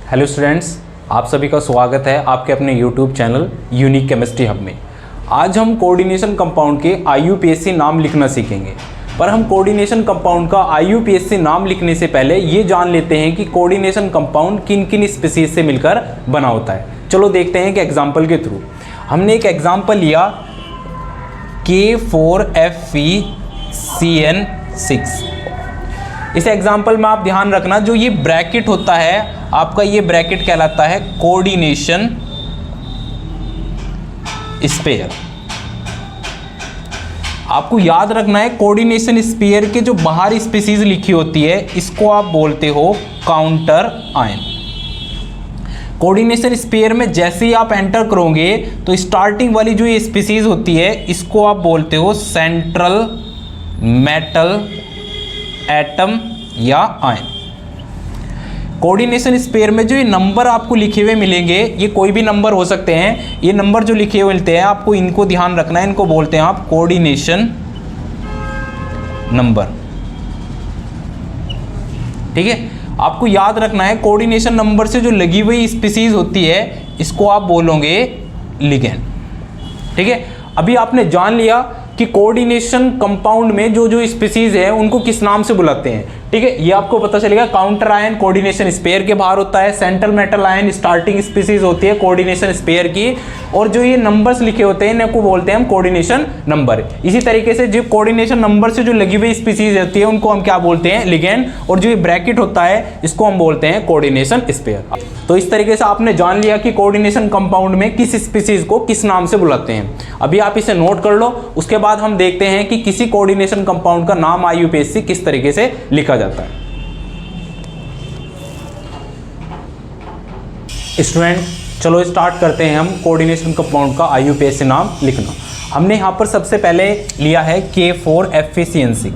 Hello students, आप सभी का स्वागत है आपके अपने YouTube channel unique chemistry hub में। आज हम कोऑर्डिनेशन कंपाउंड के IUPAC नाम लिखना सीखेंगे। पर हम कोऑर्डिनेशन कंपाउंड का IUPAC नाम लिखने से पहले ये जान लेते हैं कि कोऑर्डिनेशन कंपाउंड किन किन स्पीसीज से मिलकर बना होता है। चलो देखते हैं कि एग्जाम्पल के थ्रू। हमने एक एग्जाम्पल लिया K4FeCN6। इस एग्जाम्पल में आप ध्यान रखना, जो ये ब्रैकेट होता है आपका, ये ब्रैकेट कहलाता है कोऑर्डिनेशन स्पेयर। आपको याद रखना है, कोऑर्डिनेशन स्पेयर के जो बाहर स्पीसीज लिखी होती है इसको आप बोलते हो काउंटर आयन। कोऑर्डिनेशन स्पेयर में जैसे ही आप एंटर करोगे तो स्टार्टिंग वाली जो ये स्पीसीज होती है इसको आप बोलते हो सेंट्रल मेटल एटम या आयन। कोऑर्डिनेशन स्पेयर में जो ये नंबर आपको लिखे हुए मिलेंगे, ये कोई भी नंबर हो सकते हैं, ये नंबर जो लिखे हुए मिलते हैं आपको इनको ध्यान रखना है, इनको बोलते हैं आप कोऑर्डिनेशन नंबर। ठीक है, आपको याद रखना है कोऑर्डिनेशन नंबर से जो लगी हुई स्पीसीज होती है इसको आप बोलोगे लिगेंड। ठीक है, अभी आपने जान लिया कि कोऑर्डिनेशन कंपाउंड में जो जो स्पीसीज है उनको किस नाम से बुलाते हैं। ठीक है, ये आपको पता चलेगा। काउंटर आयन कोऑर्डिनेशन स्पेयर के बाहर होता है, central metal ion starting species होती है कोऑर्डिनेशन स्पेयर की, और जो ये नंबर्स लिखे होते हैं इनको बोलते हैं हम कोऑर्डिनेशन नंबर। इसी तरीके से जो कोऑर्डिनेशन नंबर से जो लगी हुई स्पीसीज होती है उनको हम क्या बोलते हैं, लिगेंड, और जो ये ब्रैकेट होता है इसको हम बोलते हैं कोऑर्डिनेशन स्पेयर। तो इस तरीके से आपने जान लिया कि कोऑर्डिनेशन कंपाउंड में किस स्पीसीज को किस नाम से बुलाते हैं। अभी आप इसे नोट कर लो, उसके बाद हम देखते हैं कि किसी कोऑर्डिनेशन कंपाउंड का नाम IUPAC किस तरीके से लिखा जाता है। स्टूडेंट, चलो स्टार्ट करते हैं हम कोऑर्डिनेशन कंपाउंड का IUPAC नाम लिखना। हमने यहां पर सबसे पहले लिया है K4FeCN6।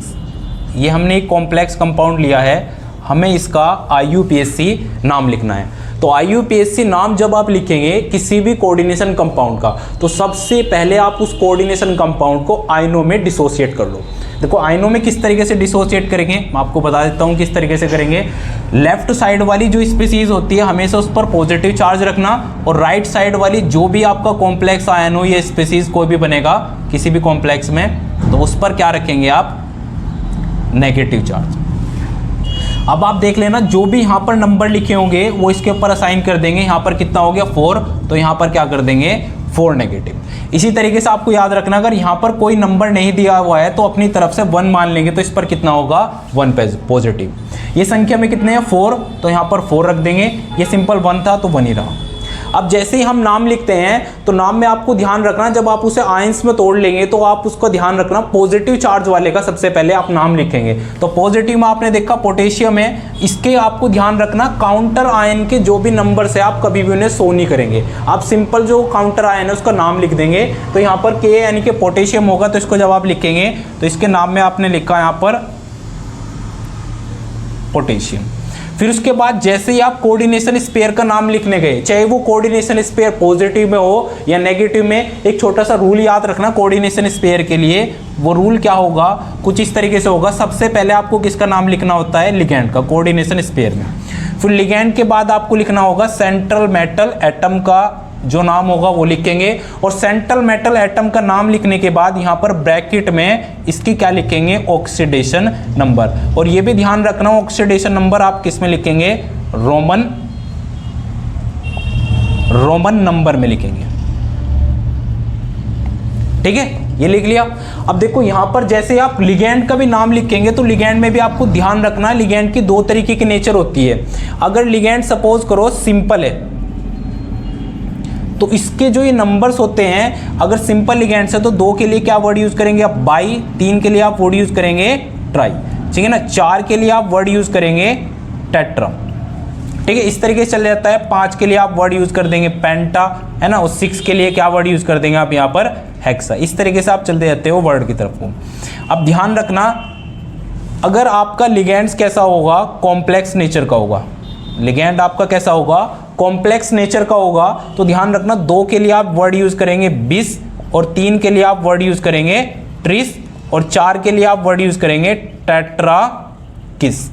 ये हमने एक कॉम्प्लेक्स कंपाउंड लिया है, हमें इसका IUPAC नाम लिखना है। तो IUPAC नाम जब आप लिखेंगे किसी भी कोऑर्डिनेशन कंपाउंड का, तो सबसे पहले आप उस कोऑर्डिनेशन कंपाउंड को आयनों में डिसोशिएट कर लो। देखो आयनों में किस तरीके से डिसोशिएट करेंगे, मैं आपको बता देता हूँ किस तरीके से करेंगे। लेफ्ट साइड वाली जो स्पीसीज होती है हमेशा उस पर पॉजिटिव चार्ज रखना, और राइट साइड वाली जो भी आपका कॉम्प्लेक्स आयन हो, ये स्पीसीज कोई भी बनेगा किसी भी कॉम्प्लेक्स में, तो उस पर क्या रखेंगे आप, नेगेटिव चार्ज। अब आप देख लेना, जो भी यहाँ पर नंबर लिखे होंगे वो इसके ऊपर असाइन कर देंगे। यहाँ पर कितना हो गया 4, तो यहाँ पर क्या कर देंगे 4 नेगेटिव। इसी तरीके से आपको याद रखना, अगर यहाँ पर कोई नंबर नहीं दिया हुआ है तो अपनी तरफ से 1 मान लेंगे, तो इस पर कितना होगा 1 पॉजिटिव। ये संख्या में कितने हैं 4, तो यहाँ पर 4 रख देंगे। ये सिंपल 1 था तो 1 ही रहा। अब जैसे ही हम नाम लिखते हैं तो नाम में आपको ध्यान रखना, जब आप उसे आयंस में तोड़ लेंगे तो आप उसको ध्यान रखना पॉजिटिव चार्ज वाले का सबसे पहले आप नाम लिखेंगे। तो पॉजिटिव में आपने देखा पोटेशियम है, इसके आपको ध्यान रखना काउंटर आयन के जो भी नंबर से आप कभी भी उन्हें शो नहीं करेंगे। आप सिंपल जो काउंटर आयन है उसका नाम लिख देंगे। तो यहाँ पर K यानी कि पोटेशियम होगा, तो इसको जब आप लिखेंगे तो इसके नाम में आपने लिखा यहाँ पर पोटेशियम। फिर उसके बाद जैसे ही आप कोऑर्डिनेशन स्पेयर का नाम लिखने गए, चाहे वो कोऑर्डिनेशन स्पेयर पॉजिटिव में हो या नेगेटिव में, एक छोटा सा रूल याद रखना कोऑर्डिनेशन स्पेयर के लिए। वो रूल क्या होगा, कुछ इस तरीके से होगा। सबसे पहले आपको किसका नाम लिखना होता है, लिगेंड का, कोऑर्डिनेशन स्पेयर में। फिर लिगेंड के बाद आपको लिखना होगा सेंट्रल मेटल एटम का जो नाम होगा वो लिखेंगे, और सेंट्रल मेटल एटम का नाम लिखने के बाद यहाँ पर ब्रैकेट में इसकी क्या लिखेंगे, ऑक्सीडेशन नंबर। और ये भी ध्यान रखना ऑक्सीडेशन नंबर आप किस में लिखेंगे, रोमन नंबर में लिखेंगे। ठीक है, ये लिख लिया। अब देखो यहाँ पर जैसे आप लिगेंड का भी नाम लिखेंगे तो लिगेंड में भी आपको ध्यान रखना, लिगेंड की 2 तरीके की नेचर होती है। अगर लिगेंड सपोज करो सिंपल है तो इसके जो ये नंबर्स होते हैं, अगर सिंपल लिगेंड्स है तो 2 के लिए क्या वर्ड यूज करेंगे आप, बाई। 3 के लिए आप वर्ड यूज करेंगे ट्राई, ठीक है ना। 4 के लिए आप वर्ड यूज करेंगे टेट्रा, ठीक है। इस तरीके से चल जाता है। 5 के लिए आप वर्ड यूज कर देंगे पेंटा, है ना। और 6 के लिए क्या वर्ड यूज कर देंगे आप यहाँ पर, हेक्सा। इस तरीके से आप चलते जाते हो वर्ड की तरफ को। अब ध्यान रखना, अगर आपका लिगेंड्स कैसा होगा, कॉम्प्लेक्स नेचर का होगा। लिगेंड आपका कैसा होगा, कॉम्प्लेक्स नेचर का होगा, तो ध्यान रखना 2 के लिए आप वर्ड यूज करेंगे बिस, और 3 के लिए आप वर्ड यूज करेंगे ट्रिस, और 4 के लिए आप वर्ड यूज करेंगे टेट्रा किस।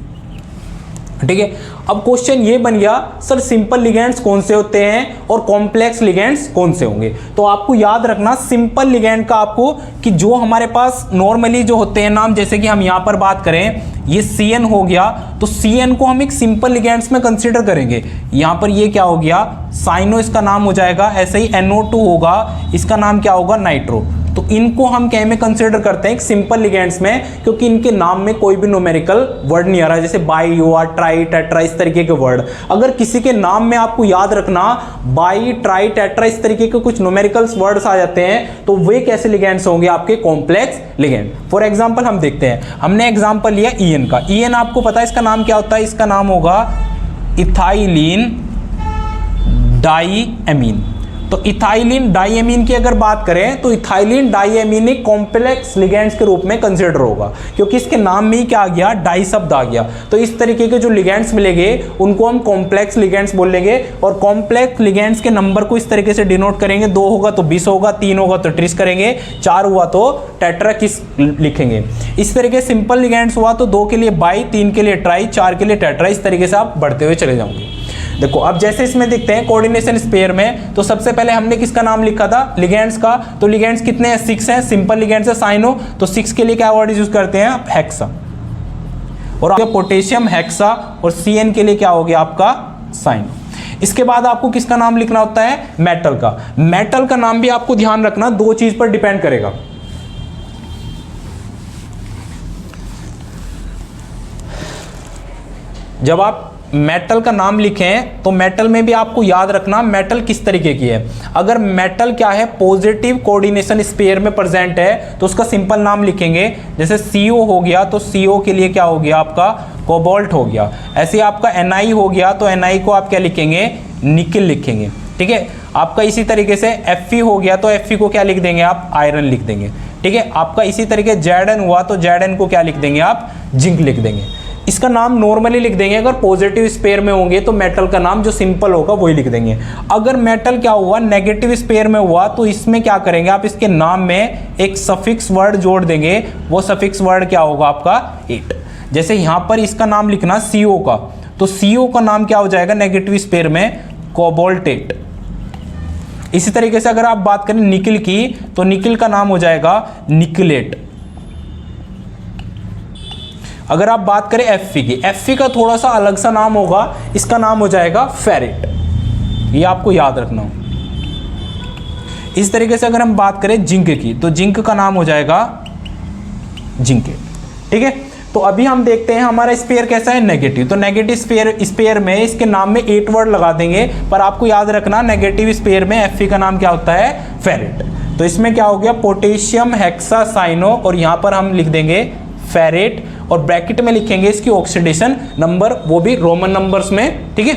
ठीक है। अब क्वेश्चन ये बन गया सर सिंपल लिगेंड्स कौन से होते हैं और कॉम्प्लेक्स लिगेंड्स कौन से होंगे। तो आपको याद रखना सिंपल लिगेंड का आपको कि जो हमारे पास नॉर्मली जो होते हैं नाम, जैसे कि हम यहाँ पर बात करें ये CN हो गया, तो CN को हम एक सिंपल लिगेंड्स में कंसीडर करेंगे। यहाँ पर ये क्या हो गया, साइनो इसका नाम हो जाएगा। ऐसे ही NO2 होगा, इसका नाम क्या होगा, नाइट्रो। तो इनको हम क्या में कंसीडर करते हैं, एक सिंपल लिगेंड्स में, क्योंकि इनके नाम में कोई भी न्यूमेरिकल वर्ड नहीं आ रहा, जैसे बाई हुआ, ट्राई, टेट्रा, इस तरीके के वर्ड। अगर किसी के नाम में आपको याद रखना बाई, ट्राई, टेट्रा इस तरीके के कुछ न्यूमेरिकल्स वर्ड्स आ जाते हैं, तो वे कैसे लिगेंड्स होंगे, आपके कॉम्प्लेक्स लिगेंड। फॉर एग्जांपल हम देखते हैं, हमने एग्जांपल लिया EN का। EN आपको पता है इसका नाम क्या होता है, इसका नाम होगा इथाइलिन डाईएमीन। तो इथाइलिन डाईएमीन की अगर बात करें तो इथाइलिन डाईएमीन एक कॉम्प्लेक्स लिगेंड्स के रूप में कंसीडर होगा, क्योंकि इसके नाम में ही क्या आ गया, डाई शब्द आ गया। तो इस तरीके के जो लिगेंड्स मिलेंगे उनको हम कॉम्प्लेक्स लिगेंड्स बोलेंगे। और कॉम्प्लेक्स लिगेंड्स के नंबर को इस तरीके से डिनोट करेंगे, 2 होगा तो 20 होगा, 3 होगा तो ट्रिस करेंगे, 4 हुआ तो टेट्रा किस लिखेंगे। इस तरीके सिंपल लिगेंड्स हुआ तो 2 के लिए बाई, 3 के लिए ट्राई, 4 के लिए टेट्रा, इस तरीके से आप बढ़ते हुए चले जाओगे। देखो अब जैसे इसमें देखते हैं कोऑर्डिनेशन स्पेयर में, तो सबसे पहले हमने किसका नाम लिखा था, लिगेंड्स का। तो लिगेंड्स कितने हैं, 6 हैं, सिंपल लिगेंड्स है साइनो। तो 6 के लिए क्या वर्ड यूज करते हैं, हेक्सा। और पोटेशियम हेक्सा। और CN के लिए क्या हो गया आपका, साइनो। इसके बाद आपको किसका नाम लिखना होता है, मेटल का। मेटल का नाम भी आपको ध्यान रखना 2 चीज पर डिपेंड करेगा। जब आप मेटल का नाम लिखें तो मेटल में भी आपको याद रखना मेटल किस तरीके की है। अगर मेटल क्या है, पॉजिटिव कोऑर्डिनेशन स्पेयर में प्रेजेंट है, तो उसका सिंपल नाम लिखेंगे। जैसे CO हो गया तो CO के लिए क्या हो गया आपका, कोबाल्ट हो गया। ऐसे आपका Na हो गया तो Na को आप क्या लिखेंगे, निकिल लिखेंगे। ठीक है, आपका इसी तरीके से Fe हो गया तो Fe को क्या लिख देंगे आप, आयरन लिख देंगे। ठीक है, आपका इसी तरीके Zn हुआ तो Zn को क्या लिख देंगे आप, जिंक लिख देंगे। इसका नाम नॉर्मली लिख देंगे। अगर पॉजिटिव स्पेयर में होंगे तो मेटल का नाम जो सिंपल होगा वही लिख देंगे। अगर मेटल क्या हुआ, नेगेटिव स्पेयर में हुआ, तो इसमें क्या करेंगे आप, इसके नाम में एक सफिक्स वर्ड जोड़ देंगे। वो सफिक्स वर्ड क्या होगा आपका, 8। जैसे यहां पर इसका नाम लिखना CO का, तो CO का नाम क्या हो जाएगा नेगेटिव स्पेयर में, कोबाल्टेट। इसी तरीके से अगर आप बात करें निकिल की, तो निकिल का नाम हो जाएगा निकलेट। अगर आप बात करें Fe की, Fe का थोड़ा सा अलग सा नाम होगा, इसका नाम हो जाएगा फेरेट। ये आपको याद रखना हो। इस तरीके से अगर हम बात करें जिंक की, तो जिंक का नाम हो जाएगा जिंकेट। ठीक है, तो अभी हम देखते हैं हमारा स्पेयर कैसा है, नेगेटिव। तो नेगेटिव स्पेयर में इसके नाम में 8 वर्ड लगा देंगे, पर आपको याद रखना नेगेटिव स्पेयर में Fe का नाम क्या होता है, फेरेट। तो इसमें क्या हो गया, पोटेशियम हेक्सासाइनो, और यहां पर हम लिख देंगे फेरेट, और ब्रैकेट में लिखेंगे इसकी ऑक्सीडेशन नंबर, वो भी रोमन नंबर्स में। ठीक है,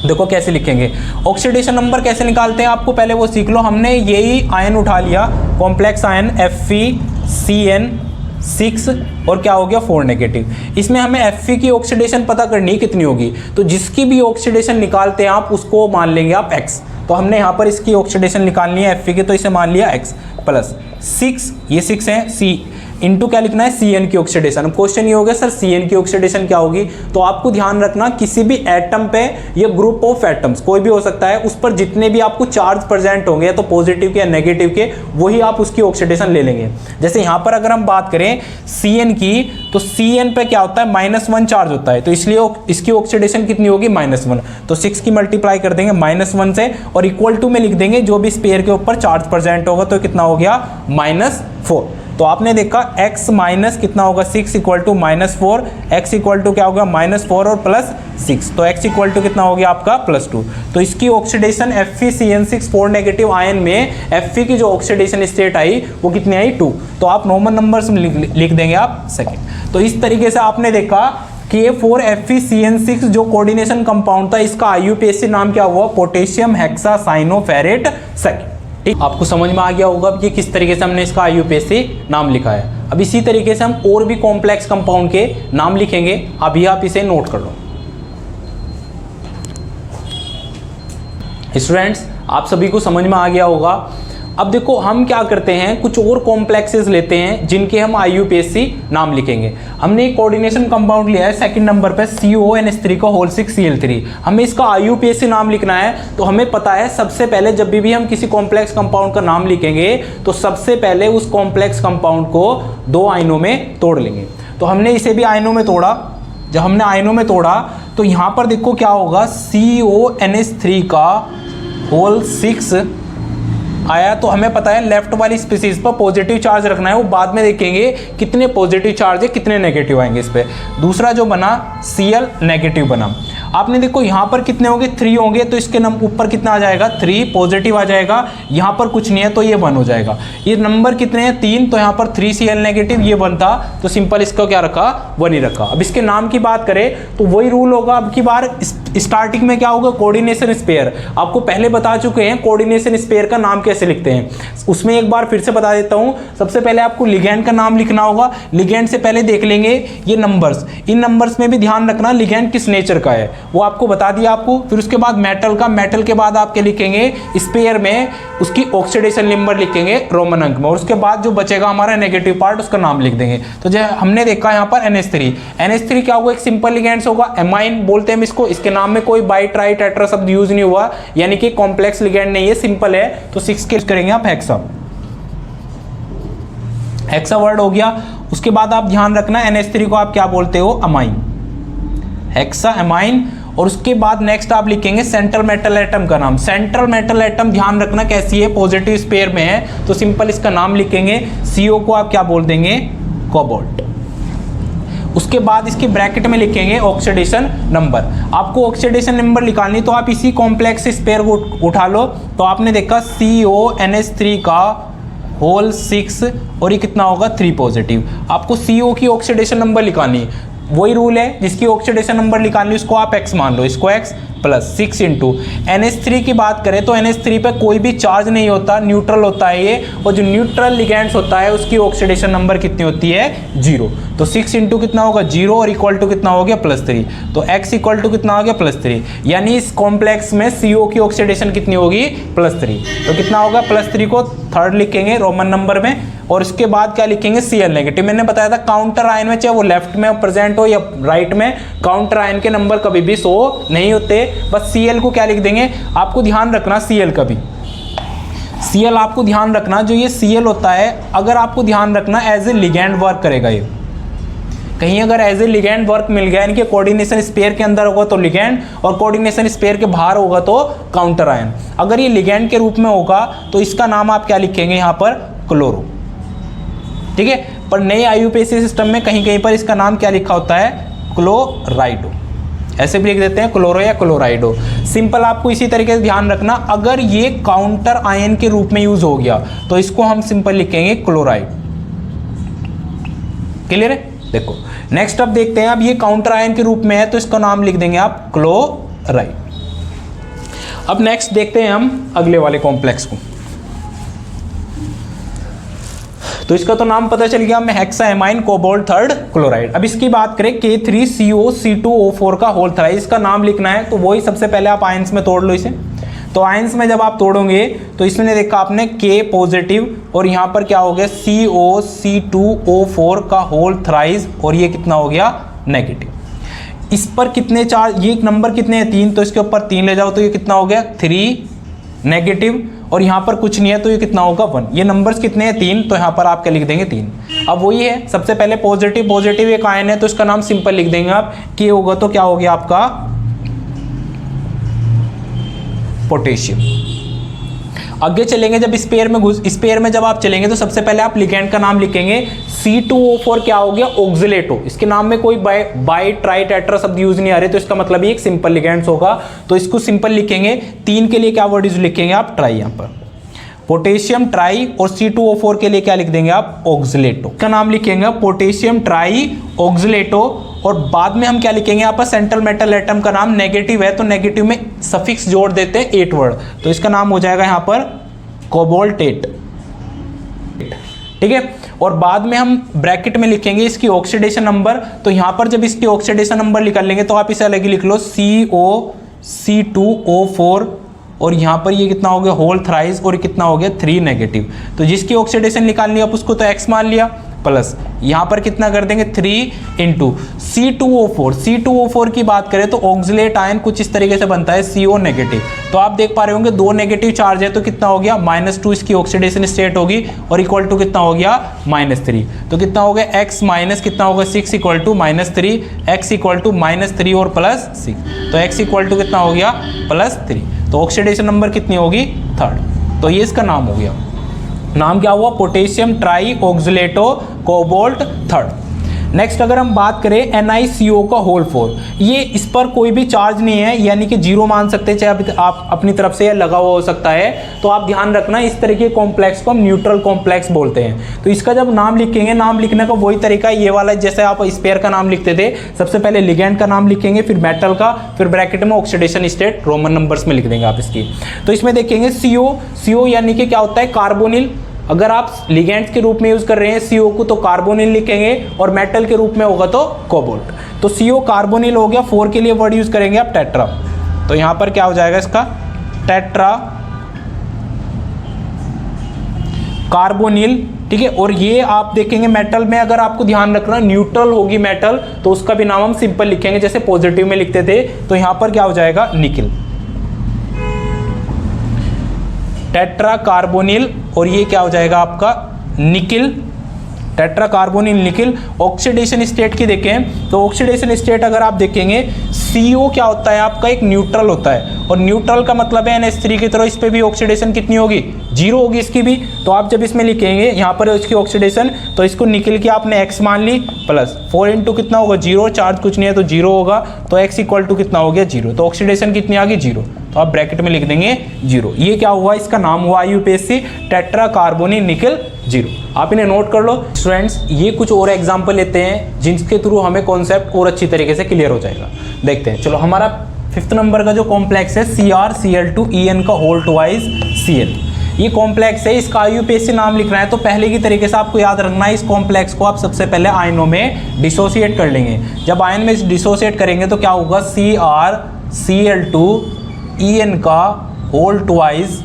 देखो कैसे लिखेंगे, ऑक्सीडेशन नंबर कैसे निकालते हैं आपको पहले वो सीख लो। हमने यही आयन उठा लिया, कॉम्प्लेक्स आयन FeCN6, और क्या हो गया 4 नेगेटिव। इसमें हमें Fe की ऑक्सीडेशन पता करनी कितनी होगी, तो जिसकी भी ऑक्सीडेशन निकालते हैं आप उसको मान लेंगे आप X। तो हमने यहाँ पर इसकी ऑक्सीडेशन निकालनी है Fe की, तो इसे मान लिया X प्लस 6, ये 6 है, C इंटू क्या लिखना है, CN की ऑक्सीडेशन। अब क्वेश्चन ये हो गया सर CN की ऑक्सीडेशन क्या होगी, तो आपको ध्यान रखना किसी भी एटम पे या ग्रुप ऑफ एटम्स कोई भी हो सकता है, उस पर जितने भी आपको चार्ज प्रेजेंट होंगे, या तो पॉजिटिव के या नेगेटिव के, वही आप उसकी ऑक्सीडेशन ले लेंगे। जैसे यहाँ पर अगर हम बात करें CN की, तो CN पे क्या होता है, -1 चार्ज होता है, तो इसलिए इसकी ऑक्सीडेशन कितनी होगी, -1। तो 6 की मल्टीप्लाई कर देंगे -1 से, और इक्वल टू में लिख देंगे जो भी स्पेयर के ऊपर चार्ज प्रेजेंट होगा, तो कितना हो गया, -4। तो आपने देखा x माइनस कितना होगा, 6 equal to -4, x equal to क्या होगा, -4 और +6, तो x इक्वल टू कितना हो गया आपका, +2। तो इसकी ऑक्सीडेशन FeCN6 4 नेगेटिव आयन में Fe की जो ऑक्सीडेशन स्टेट आई वो कितनी आई, 2। तो आप नॉर्मल नंबर्स में लिख देंगे आप सेकेंड। तो इस तरीके से आपने देखा K4FeCN6 जो कोऑर्डिनेशन कंपाउंड था, इसका IUPAC नाम क्या हुआ, पोटेशियम हेक्सासाइनोफेरेट सेकेंड। ठीक, आपको समझ में आ गया होगा कि किस तरीके से हमने इसका IUPAC नाम लिखा है। अब इसी तरीके से हम और भी कॉम्प्लेक्स कंपाउंड के नाम लिखेंगे, अभी आप इसे नोट कर लो। स्टूडेंट्स, आप सभी को समझ में आ गया होगा अब देखो हम क्या करते हैं, कुछ और कॉम्प्लेक्सेस लेते हैं जिनके हम IUPAC नाम लिखेंगे। हमने एक कोऑर्डिनेशन कंपाउंड लिया है सेकंड नंबर पे CONH3 का होल 6Cl3, हमें इसका IUPAC नाम लिखना है। तो हमें पता है सबसे पहले जब भी हम किसी कॉम्प्लेक्स कंपाउंड का नाम लिखेंगे तो सबसे पहले उस कॉम्प्लेक्स कंपाउंड को 2 आयनों में तोड़ लेंगे। तो हमने इसे भी आयनों में तोड़ा। जब हमने आयनों में तोड़ा तो यहाँ पर देखो क्या होगा, CONH3 का होल 6 आया। तो हमें पता है लेफ्ट वाली स्पीसीज पर पॉजिटिव चार्ज रखना है, वो बाद में देखेंगे कितने पॉजिटिव चार्ज है कितने नेगेटिव आएंगे इस पे। दूसरा जो बना Cl नेगेटिव बना। आपने देखो यहाँ पर कितने होंगे, 3 होंगे, तो इसके ऊपर कितना आ जाएगा, 3 पॉजिटिव आ जाएगा। यहाँ पर कुछ नहीं है तो ये 1 हो जाएगा। ये नंबर कितने हैं, 3, तो यहाँ पर 3Cl नेगेटिव, ये 1 था तो सिंपल इसका क्या रखा, 1 ही रखा। अब इसके नाम की बात करें तो वही रूल होगा। अब की बार स्टार्टिंग में क्या होगा, कोऑर्डिनेशन स्पेयर। आपको पहले बता चुके हैं कोऑर्डिनेशन स्पेयर का नाम कैसे लिखते हैं, उसमें एक बार फिर से बता देता हूं। सबसे पहले आपको लिगैंड का नाम लिखना होगा। लिगैंड से पहले देख लेंगे ये नंबर्स, इन नंबर्स में भी ध्यान रखना लिगैंड किस नेचर का है वो आपको बता दिया आपको। फिर उसके बाद मेटल का, मेटल के बाद आप क्या लिखेंगे, स्पेयर में उसकी ऑक्सीडेशन नंबर लिखेंगे रोमन अंक में, और उसके बाद जो बचेगा हमारा नेगेटिव पार्ट उसका नाम लिख देंगे। तो जो हमने देखा यहाँ पर NH3 क्या होगा, एक सिंपल लिगैंड्स होगा, एमाइन बोलते हैं इसको। इसके नाम में कोई बाई ट्राई टेट्रा शब्द यूज नहीं हुआ, यानी कि कॉम्प्लेक्स लिगैंड नहीं है, सिंपल है। तो 6 के करेंगे आप हेक्सा वर्ड हो गया। उसके बाद आप ध्यान रखना NH3 को आप क्या बोलते हो, अमाइन, हेक्सा अमाइन। और उसके बाद नेक्स्ट आप लिखेंगे सेंट्रल मेटल एटम का नाम। सेंट्रल मेटल एटम ध्यान रखना कैसी है, पॉजिटिव स्पेयर में है, तो सिंपल इसका नाम लिखेंगे। CO को आप क्या बोल देंगे, कोबाल्ट। उसके बाद इसके ब्रैकेट में लिखेंगे ऑक्सीडेशन नंबर। आपको ऑक्सीडेशन नंबर निकालनी तो आप इसी कॉम्प्लेक्स स्पेयर को उठा लो। तो आपने देखा CONH3 का होल 6 और ये कितना होगा, 3 पॉजिटिव। आपको CO की ऑक्सीडेशन नंबर निकालनी है, वही रूल है, जिसकी ऑक्सीडेशन नंबर निकालनी उसको आप x मान लो, इसको x प्लस 6 इंटू NH3 की बात करें तो NH3 पे कोई भी चार्ज नहीं होता, न्यूट्रल होता है ये, और जो न्यूट्रल लिगैंड्स होता है उसकी ऑक्सीडेशन नंबर कितनी होती है, 0। तो 6 इंटू कितना होगा, 0, और इक्वल टू कितना हो गया, +3। तो x इक्वल टू कितना हो गया, +3। यानी इस कॉम्प्लेक्स में CO की ऑक्सीडेशन कितनी होगी, +3। तो कितना होगा, +3 को 3rd लिखेंगे रोमन नंबर में, और इसके बाद क्या लिखेंगे, Cl नेगेटिव। मैंने बताया था काउंटर आयन में, चाहे वो लेफ्ट में प्रेजेंट हो या राइट में, काउंटर आयन के नंबर कभी भी 100 नहीं होते। बस Cl को क्या लिख देंगे, आपको ध्यान रखना Cl का भी, Cl आपको ध्यान रखना, जो ये Cl होता है अगर आपको ध्यान रखना एज ए लिगैंड वर्क करेगा। ये कहीं अगर एज ए लिगैंड वर्क मिल गया, इनके कोऑर्डिनेशन स्पेयर के अंदर होगा तो लिगैंड, और कोऑर्डिनेशन स्पेयर के बाहर होगा तो काउंटर आयन। अगर ये लिगैंड के रूप में होगा तो इसका नाम आप क्या लिखेंगे यहाँ पर, क्लोरो, ठीक है। पर नए IUPAC सिस्टम में कहीं कहीं पर इसका नाम क्या लिखा होता है, क्लोराइडो, ऐसे भी लिख देते हैं क्लोरो या क्लोराइडो। सिंपल आपको इसी तरीके से ध्यान रखना, अगर ये काउंटर आयन के रूप में यूज हो गया तो इसको हम सिंपल लिखेंगे क्लोराइड। क्लियर है। देखो नेक्स्ट अब देखते हैं, अब ये काउंटर आयन के रूप में है तो इसका नाम लिख देंगे आप क्लोराइड। अब नेक्स्ट देखते हैं हम अगले वाले कॉम्प्लेक्स को। तो इसका तो नाम पता चल गया, हमें हेक्साएमाइन कोबाल्ट 3rd क्लोराइड। अब इसकी बात करें K3COC2O4 का होल थ्राइस, इसका नाम लिखना है तो वही सबसे पहले आप आयंस में तोड़ लो इसे। तो आयंस में जब आप तोड़ोगे तो इसमें देखा आपने K पॉजिटिव, और यहाँ पर क्या हो गया COC2O4 का होल थ्राइस, और ये कितना हो गया, नेगेटिव। इस पर कितने चार्ज, ये नंबर कितने हैं, 3, तो इसके ऊपर 3 ले जाओ तो ये कितना हो गया, 3 नेगेटिव, और यहाँ पर कुछ नहीं है तो ये कितना होगा, 1। ये नंबर्स कितने हैं, 3, तो यहाँ पर आप क्या लिख देंगे, 3। अब वही है, सबसे पहले पॉजिटिव एक आयन है तो इसका नाम सिंपल लिख देंगे आप, K होगा तो क्या हो गया आपका, पोटेशियम। आगे चलेंगे, जब स्पेयर में जब आप चलेंगे तो सबसे पहले आप लिगैंड का नाम लिखेंगे। C2O4 क्या हो गया, ऑक्सिलेटो। इसके नाम में कोई बाई ट्राई टेट्रा शब्द यूज नहीं आ रहे, तो इसका मतलब ये एक सिंपल लिगैंड्स होगा, तो इसको सिंपल लिखेंगे। 3 के लिए क्या वर्ड यूज लिखेंगे आप, ट्राई, यहाँ पर पोटेशियम ट्राई, और C2O4 के लिए क्या लिख देंगे आप, ऑक्सिलेटो। का नाम लिखेंगे पोटेशियम ट्राई ऑक्सिलेटो, और बाद में हम क्या लिखेंगे यहाँ पर, सेंट्रल मेटल एटम का नाम नेगेटिव है तो नेगेटिव में सफिक्स जोड़ देते हैं 8 वर्ड, तो इसका नाम हो जाएगा यहाँ पर कोबाल्ट 8, ठीक है। और बाद में हम ब्रैकेट में लिखेंगे इसकी ऑक्सीडेशन नंबर, तो यहाँ पर जब इसकी ऑक्सीडेशन नंबर निकाल लेंगे तो आप इसे अलग ही लिख लो, COC2O4 और यहाँ पर ये कितना हो गया होल थ्राइस, और कितना हो गया 3 नेगेटिव। तो जिसकी ऑक्सीडेशन निकालनी है आप उसको तो x मान लिया, प्लस यहाँ पर कितना कर देंगे 3 इंटू C2O4। C2O4 की बात करें तो ऑक्सिलेट आयन कुछ इस तरीके से बनता है CO नेगेटिव। तो आप देख पा रहे होंगे 2 नेगेटिव चार्ज है तो कितना हो गया -2 इसकी ऑक्सीडेशन स्टेट होगी, और इक्वल टू कितना हो गया -3। तो कितना हो गया x माइनस कितना होगा 6 equal to -3, x equal to -3 और +6। तो x इक्वल टू कितना हो गया +3। तो ऑक्सीडेशन नंबर कितनी होगी 3rd। तो ये इसका नाम हो गया। नाम क्या हुआ potassium trioxalato cobalt 3rd। Next अगर हम बात करें NiCO का होल 4, ये इस पर कोई भी चार्ज नहीं है, यानी कि 0 मान सकते हैं, चाहे आप अपनी तरफ से लगा हुआ हो सकता है। तो आप ध्यान रखना इस तरह के कॉम्प्लेक्स को हम न्यूट्रल कॉम्प्लेक्स बोलते हैं। तो इसका जब नाम लिखेंगे, नाम लिखने का वही तरीका ये वाला जैसे आप स्पेयर का नाम लिखते थे, सबसे पहले लिगेंड का नाम लिखेंगे, फिर मेटल का, फिर ब्रैकेट में ऑक्सीडेशन स्टेट रोमन नंबर्स में लिख देंगे आप इसकी। तो इसमें देखेंगे CO यानी कि क्या होता है कार्बोनिल। अगर आप लिगेंड्स के रूप में यूज कर रहे हैं CO को तो कार्बोनिल लिखेंगे, और मेटल के रूप में होगा तो कोबाल्ट। तो CO कार्बोनिल हो गया। 4 के लिए वर्ड यूज करेंगे आप टेट्रा। तो यहां पर क्या हो जाएगा इसका टेट्रा कार्बोनिल, ठीक है। और ये आप देखेंगे मेटल में, अगर आपको ध्यान रखना न्यूट्रल होगी मेटल तो उसका भी नाम हम सिंपल लिखेंगे जैसे पॉजिटिव में लिखते थे। तो यहां पर क्या हो जाएगा निकिल, टेट्रा कार्बोनिल, और ये क्या हो जाएगा आपका nickel, tetra carbonyl nickel. Oxidation state की देखें तो ऑक्सीडेशन स्टेट अगर आप देखेंगे CO क्या होता है आपका एक न्यूट्रल होता है, और न्यूट्रल का मतलब है NH3 की तरह इस पे भी ऑक्सीडेशन कितनी होगी 0 होगी इसकी भी। तो आप जब इसमें लिखेंगे यहाँ पर इसकी ऑक्सीडेशन, तो इसको निकिल की आपने x मान ली, प्लस 4 इंटू कितना होगा 0, चार्ज कुछ नहीं है तो 0 होगा, तो x इक्वल टू कितना हो गया 0। तो ऑक्सीडेशन कितनी आ गई 0, तो आप ब्रैकेट में लिख देंगे 0। ये क्या हुआ इसका नाम हुआ IUPAC टेट्रा कार्बोनिल निकिल 0। आप इन्हें नोट कर लो स्टूडेंट्स। ये कुछ और एग्जाम्पल लेते हैं जिनके थ्रू हमें कॉन्सेप्ट और अच्छी तरीके से क्लियर हो जाएगा। देखते हैं, चलो हमारा 5th नंबर का जो कॉम्प्लेक्स है CrCl2En का होल ट्वाइस Cl, ये कॉम्प्लेक्स है। इसका IUPAC नाम लिखना है तो पहले की तरीके से आपको याद रखना है, इस कॉम्प्लेक्स को आप सबसे पहले आयनों में डिसोसिएट कर लेंगे। जब आयन में डिसोसिएट करेंगे तो क्या होगा CrCl2En का होल ट्वाइस,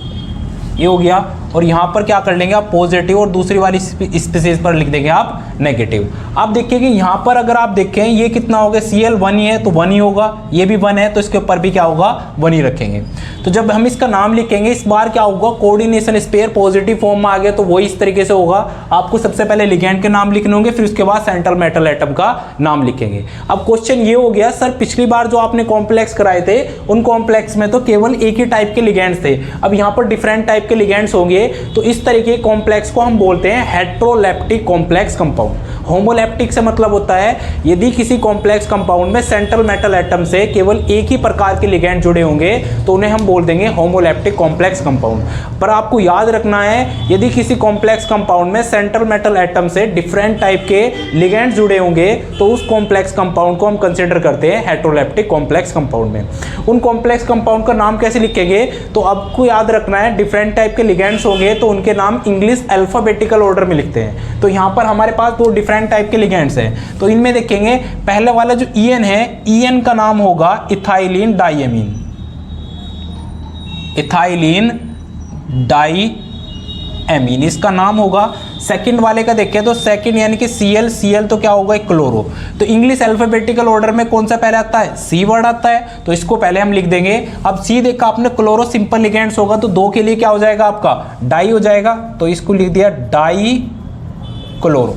ये हो गया। और यहाँ पर क्या कर लेंगे आप पॉजिटिव, और दूसरी वाली स्पीसीज पर लिख देंगे आप नेगेटिव। आप देखिए कि यहाँ पर अगर आप देखें ये कितना हो गया Cl 1 ही है तो 1 ही होगा, ये भी 1 है तो इसके ऊपर भी क्या होगा 1 ही रखेंगे। तो जब हम इसका नाम लिखेंगे इस बार क्या होगा कोऑर्डिनेशन स्पेयर पॉजिटिव फॉर्म में आ गया, तो वही इस तरीके से होगा। आपको सबसे पहले लिगेंड के नाम लिखने होंगे, फिर उसके बाद सेंट्रल मेटल एटम का नाम लिखेंगे। अब क्वेश्चन ये हो गया सर पिछली बार जो आपने कॉम्प्लेक्स कराए थे उन कॉम्प्लेक्स में तो केवल एक ही टाइप के लिगेंड्स थे, अब यहाँ पर डिफरेंट टाइप के लिगेंड्स होंगे। तो इस तरीके के कॉम्प्लेक्स को हम बोलते हैं हेट्रोलेप्टिक कॉम्प्लेक्स कंपाउंड। होमोलेप्टिक से मतलब होता है यदि किसी कॉम्प्लेक्स कंपाउंड में सेंट्रल मेटल एटम से केवल एक ही प्रकार के लिगेंड जुड़े होंगे तो उन्हें हम बोल देंगे होमोलेप्टिक कॉम्प्लेक्स कंपाउंड। पर आपको याद रखना है यदि किसी कॉम्प्लेक्स कंपाउंड में सेंट्रल मेटल एटम से डिफरेंट टाइप के लिगेंड जुड़े होंगे तो उस कॉम्प्लेक्स कंपाउंड को हम कंसिडर करते हैं हेट्रोलेप्टिक कॉम्प्लेक्स कंपाउंड में। उन कॉम्प्लेक्स कंपाउंड का नाम कैसे लिखेंगे तो आपको याद रखना है डिफरेंट टाइप के लिगेंड्स होंगे तो उनके नाम इंग्लिश अल्फाबेटिकल ऑर्डर में लिखते हैं। तो यहाँ पर हमारे पास दो डिफरेंट टाइप के लिगेंड्स हैं, तो इनमें देखेंगे पहले वाला जो EN है, EN का नाम होगा इथाइलिन डाइएमीन, इथाइलिन डाइएमीन इसका नाम होगा। सेकंड वाले का देखें तो सेकंड यानी कि Cl, Cl तो क्या होगा एक क्लोरो। तो इंग्लिश अल्फाबेटिकल ऑर्डर में कौन सा पहले आता है C वर्ड आता है, तो इसको पहले हम लिख देंगे। अब C देखा आपने क्लोरो सिंपल लिगेंड्स होगा तो दो के लिए क्या हो जाएगा आपका डाई हो जाएगा, तो इसको लिख दिया डाई क्लोरो।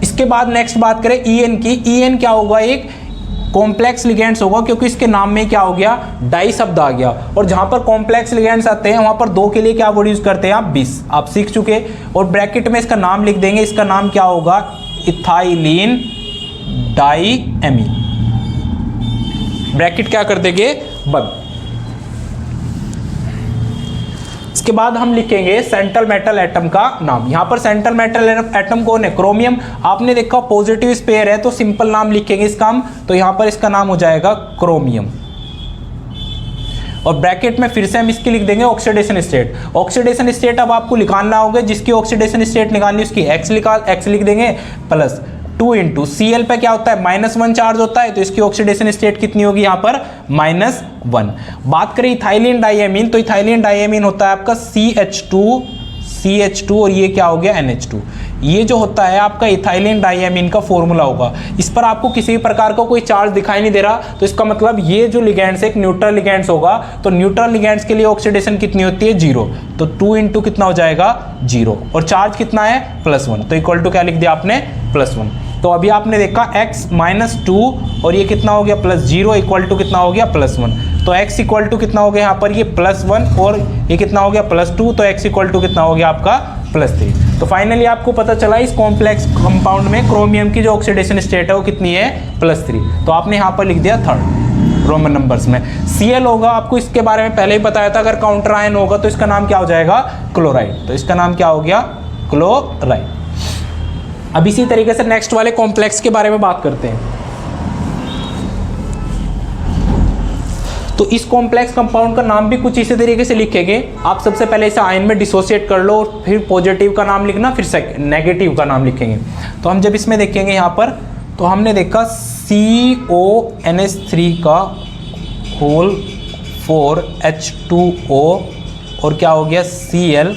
इसके बाद नेक्स्ट बात करें EN की, EN क्या होगा एक कॉम्प्लेक्स लिगेंड्स होगा क्योंकि इसके नाम में क्या हो गया डाई शब्द आ गया। और जहां पर कॉम्प्लेक्स लिगेंड्स आते हैं वहां पर दो के लिए क्या वर्ड यूज करते हैं आप 20, आप सीख चुके। और ब्रैकेट में इसका नाम लिख देंगे, इसका नाम क्या होगा इथाइलिन डाइएमीन, ब्रैकेट क्या कर देंगे बंद। इसके बाद हम लिखेंगे सेंट्रल मेटल एटम का नाम। यहां पर सेंट्रल मेटल एटम कौन है क्रोमियम। आपने देखा पॉजिटिव स्पेयर है तो सिंपल नाम लिखेंगे इसका हम, तो यहां पर इसका नाम हो जाएगा क्रोमियम। और ब्रैकेट में फिर से हम इसकी लिख देंगे ऑक्सीडेशन स्टेट। ऑक्सीडेशन स्टेट अब आपको निकालना होगा, जिसकी ऑक्सीडेशन स्टेट निकालनी उसकी एक्स लिख देंगे प्लस 2 इंटू Cl पे क्या होता है -1 चार्ज होता है, तो इसकी ऑक्सीडेशन स्टेट कितनी होगी यहाँ पर -1। बात करें इथाइलिन डाइएमीन, तो इथाइलिन डाइएमीन होता है आपका CH2 और ये क्या हो गया NH2। ये जो होता है आपका इथाइलिन डाइएमीन का फॉर्मूला होगा। इस पर आपको किसी भी प्रकार का कोई चार्ज दिखाई नहीं दे रहा, तो इसका मतलब ये जो लिगेंड्स एक न्यूट्रल लिगेंड्स होगा, तो न्यूट्रल लिगेंड्स के लिए ऑक्सीडेशन कितनी होती है 0, तो 2 इंटू कितना हो जाएगा 0, और चार्ज कितना है +1, तो इक्वल टू क्या लिख दिया आपने +1। तो अभी आपने देखा x -2 और ये कितना हो गया +0 इक्वल टू कितना हो गया +1, तो x इक्वल टू कितना हो गया यहाँ पर ये +1 और ये कितना हो गया +2, तो x इक्वल टू कितना हो गया आपका +3। तो फाइनली आपको पता चला इस कॉम्प्लेक्स कंपाउंड में क्रोमियम की जो ऑक्सीडेशन स्टेट है वो कितनी है +3, तो आपने यहाँ पर लिख दिया 3rd रोमन नंबर्स में। Cl होगा, आपको इसके बारे में पहले ही बताया था, अगर काउंटर आयन होगा तो इसका नाम क्या हो जाएगा क्लोराइड, तो इसका नाम क्या हो गया क्लोराइड। अब इसी तरीके से नेक्स्ट वाले कॉम्प्लेक्स के बारे में बात करते हैं। तो इस कॉम्प्लेक्स कंपाउंड का नाम भी कुछ इसी तरीके से लिखेंगे। आप सबसे पहले इसे आयन में डिसोसिएट कर लो, और फिर पॉजिटिव का नाम लिखना, फिर नेगेटिव का नाम लिखेंगे। तो हम जब इसमें देखेंगे यहाँ पर, तो हमने देखा CONH3 का होल 4H2O और क्या हो गया Cl,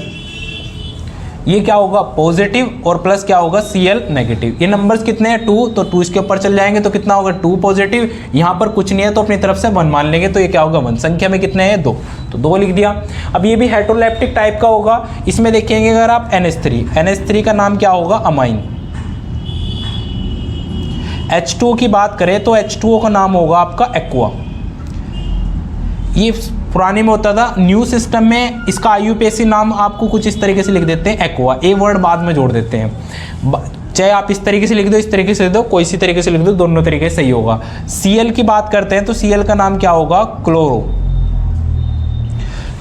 ये क्या होगा पॉजिटिव और प्लस क्या होगा Cl नेगेटिव। ये नंबर्स कितने हैं 2, तो 2 इसके ऊपर चल जाएंगे, तो कितना होगा 2 पॉजिटिव, यहाँ पर कुछ नहीं है तो अपनी तरफ से 1 मान लेंगे, तो ये क्या होगा 1। संख्या में कितने हैं 2, तो 2 लिख दिया। अब ये भी हेटेरोलेप्टिक टाइप का होगा। इसमें देखेंगे अगर आप NH3 का नाम क्या होगा अमाइन। H2O की बात करें तो H2O का नाम होगा आपका एक्वा। ये पुराने में होता था, न्यू सिस्टम में इसका IUPAC नाम आपको कुछ इस तरीके से लिख देते हैं एक्वा, ए वर्ड बाद में जोड़ देते हैं, चाहे आप इस तरीके से लिख दो, इस तरीके से लिख दो, कोई सी तरीके से लिख दो, दोनों तरीके से सही होगा। Cl की बात करते हैं तो Cl का नाम क्या होगा क्लोरो।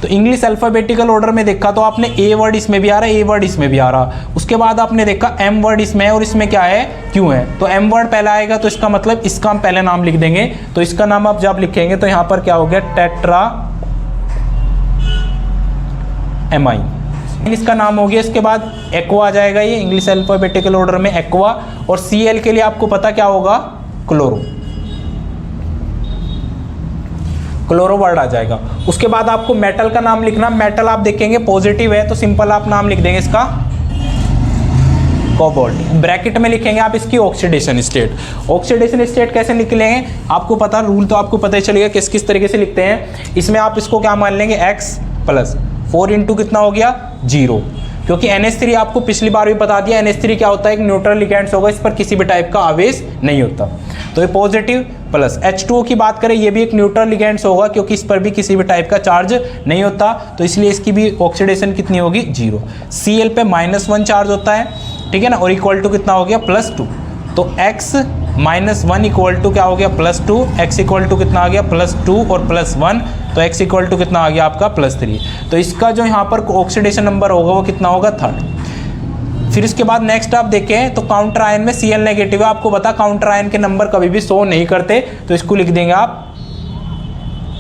तो इंग्लिश अल्फाबेटिकल ऑर्डर में देखा तो आपने ए वर्ड इसमें भी आ रहा है, ए वर्ड इसमें भी आ रहा, उसके बाद आपने देखा एम वर्ड इसमें है और इसमें क्या है क्यों है, तो एम वर्ड पहला आएगा तो इसका मतलब इसका हम पहले नाम लिख देंगे। तो इसका नाम आप जब लिखेंगे तो यहाँ पर क्या हो गया टेट्रा एमाइन, इसका नाम हो गया। इसके बाद एक्वा आ जाएगा, ये इंग्लिश अल्फाबेटिकल ऑर्डर में एक्वा, और Cl के लिए आपको पता क्या होगा क्लोरो वर्ड आ जाएगा। उसके बाद आपको मेटल का नाम लिखना, मेटल आप देखेंगे पॉजिटिव है तो सिंपल आप नाम लिख देंगे इसका कोबाल्ट। ब्रैकेट में लिखेंगे आप इसकी ऑक्सीडेशन स्टेट। ऑक्सीडेशन स्टेट कैसे निकलेंगे आपको पता, रूल तो आपको पता ही चलेगा किस किस तरीके से लिखते हैं। इसमें आप इसको क्या मान लेंगे x प्लस 4 इंटू कितना हो गया 0, क्योंकि NH3 आपको पिछली बार भी बता दिया NH3 क्या होता है एक न्यूट्रल लिगेंड्स होगा, इस पर किसी भी टाइप का आवेश नहीं होता। तो ये पॉजिटिव प्लस H2O की बात करें ये भी एक न्यूट्रल लिगेंड्स होगा, क्योंकि इस पर भी किसी भी टाइप का चार्ज नहीं होता, तो इसलिए इसकी भी ऑक्सीडेशन कितनी होगी 0। Cl पे -1 चार्ज होता है, ठीक है ना, और इक्वल टू कितना हो गया +2, तो x -1 इक्वल टू क्या हो गया +2, x इक्वल टू कितना आ गया +2 और +1, तो x इक्वल टू कितना आ गया आपका +3। तो इसका जो यहाँ पर ऑक्सीडेशन नंबर होगा वो कितना होगा 3rd। फिर इसके बाद नेक्स्ट आप देखें तो काउंटर आयन में Cl नेगेटिव है, आपको बता काउंटर आयन के नंबर कभी भी शो नहीं करते, तो इसको लिख देंगे आप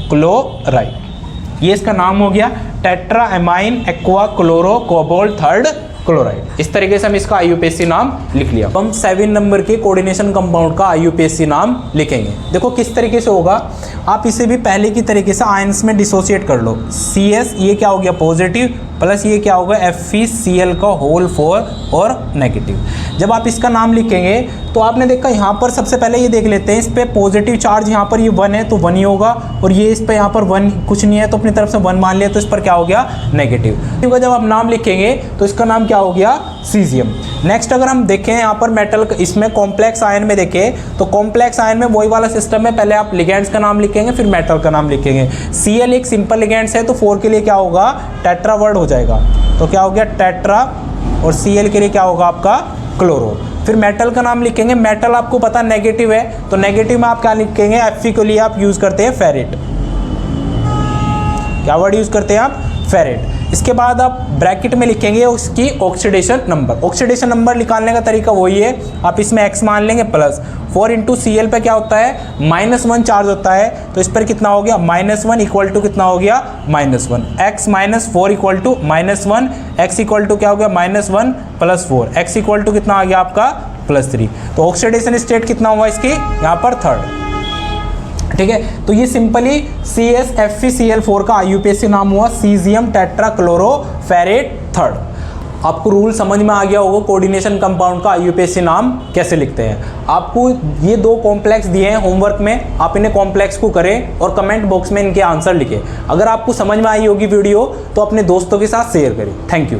क्लोराइड। ये इसका नाम हो गया tetra amine aqua chloro cobalt 3rd chloride. इस तरीके से हम इसका IUPAC नाम लिख लिया। तो हम 7 नंबर के कोऑर्डिनेशन कंपाउंड का IUPAC नाम लिखेंगे। देखो किस तरीके से होगा, आप इसे भी पहले की तरीके से आयंस में डिसोसिएट कर लो। CS ये क्या हो गया पॉजिटिव, प्लस ये क्या होगा FeCl का होल 4 और नेगेटिव। जब आप इसका नाम लिखेंगे तो आपने देखा यहाँ पर सबसे पहले ये देख लेते हैं, इस पे पॉजिटिव चार्ज यहाँ पर ये 1 है तो 1 ही होगा, और ये इस पे यहाँ पर 1 कुछ नहीं है तो अपनी तरफ से 1 मान लिया, तो इस पर क्या हो गया नेगेटिव। जब आप नाम लिखेंगे तो इसका नाम क्या हो गया सीजियम। नेक्स्ट अगर हम देखें यहाँ पर मेटल, इसमें कॉम्प्लेक्स आयन में देखें तो कॉम्प्लेक्स आयन में वही वाला सिस्टम है, पहले आप लिगेंड्स का नाम लिखेंगे फिर मेटल का नाम लिखेंगे। Cl एक सिंपल लिगेंड्स है तो 4 के लिए क्या होगा टेट्रा वर्ड हो जाएगा, तो क्या हो गया टेट्रा, और Cl के लिए क्या होगा आपका क्लोरो। फिर मेटल का नाम लिखेंगे, मेटल आपको पता नेगेटिव है तो नेगेटिव में आप क्या लिखेंगे Fe के लिए आप यूज करते हैं फेरेट। क्या वर्ड यूज करते हैं आप फेरेट। इसके बाद आप ब्रैकेट में लिखेंगे उसकी ऑक्सीडेशन नंबर। ऑक्सीडेशन नंबर निकालने का तरीका वही है, आप इसमें x मान लेंगे प्लस 4 इंटू Cl पे क्या होता है -1 चार्ज होता है, तो इस पर कितना हो गया -1 इक्वल टू कितना हो गया -1, x minus 4 equal to -1, x equal to क्या हो गया -1 प्लस 4, x इक्वल टू कितना आ गया आपका +3। तो ऑक्सीडेशन स्टेट कितना हुआ इसकी यहाँ पर थर्ड। ठीक है, तो ये सिंपली CsFeCl4 का IUPAC नाम हुआ सीजियम टेट्राक्लोरोफेरेट थर्ड। आपको रूल समझ में आ गया होगा कोऑर्डिनेशन कंपाउंड का IUPAC नाम कैसे लिखते हैं। आपको ये 2 कॉम्प्लेक्स दिए हैं होमवर्क में, आप इन्हें कॉम्प्लेक्स को करें और कमेंट बॉक्स में इनके आंसर लिखें। अगर आपको समझ में आई होगी वीडियो तो अपने दोस्तों के साथ शेयर करें। Thank you.